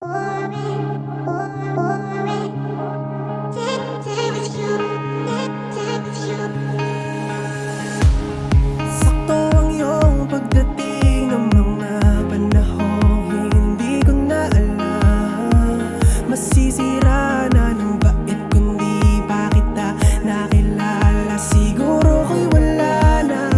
Sakto ang iyong pagdating ng mga panahong hindi ko na alam. Masisira na ng bait kundi pa kita nakilala. Siguro ko'y wala na.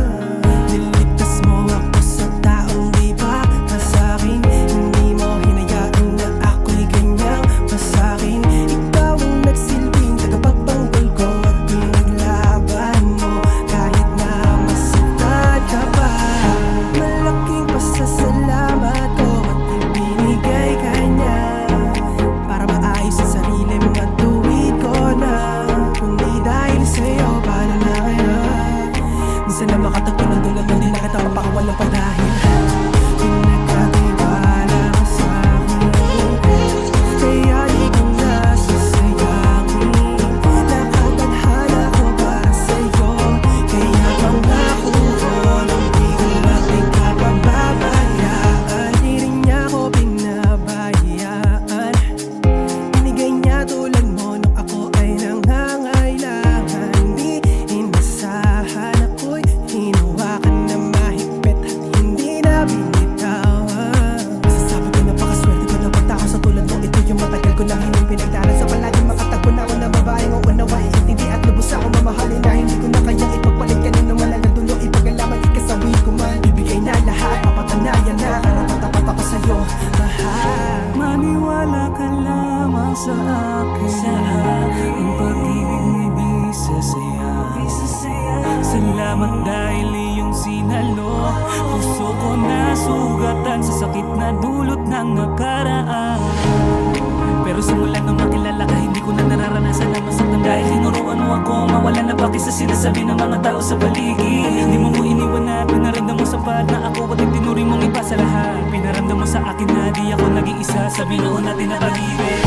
Niligtas mo ako sa taong di pa sa'kin. Hindi mo hinayaan na ako'y ganyang pasakin. Ikaw ang nagsilbing tagapagtanggol ko at pinaglaban mo kahit na masaktan ka pa. Malaking pasasalamat ko at ibinigay ka niya para maayos ang sarili mo at tuwid ko na. Kundi dahil sa'yo, paano na kaya? Minsan na makatagpo ng tulad na di na kita mapakawalang padahil. Pinagkatiwala ka sa'kin, kaya di ko nasasayangin. Nakatadhana ko para sa'yo, kaya pangako ko nang di ko lang ikapababayaan. Di rin niya ako pinabayaan. Binigay niya tulad mo nung ako ay nangangailangan. Di inasahan ako'y hinawakan na mahigpit at hindi na binitawan. Masasabi ko napakaswerte ko na tao sa tulad mo. Ito yung matagal ko na hiling pinagdaran. Sa palaging makatagpo na ako na babaeng uunawain, intindi at lubos ako mamahalin na hindi ko na kayang ipagpalit. Kanino man ang nagdulo, ipagalaman, ikasawi ko man. Bibigay na lahat, papatanayan na karapat-dapat ako sa'yo, mahal. Maniwala ka lamang sa akin, ang pag-ibig may bisasaya. Salamat dahil iyong sinalo. Puso ko nasugatan sa sakit na dulot ng nakaraan. Pero simula nung makilala ka, hindi ko na nararanasan ang masaktan. Dahil tinuruan mo ako mawala na baki sa sinasabi ng mga tao sa paligid. Hindi mo ko iniwan na pinaramdam mo sapat na ako at itinuring mong iba sa lahat. Pinaramdam mo sa akin na di ako nag-iisa, sabi noon natin na pag-ibig.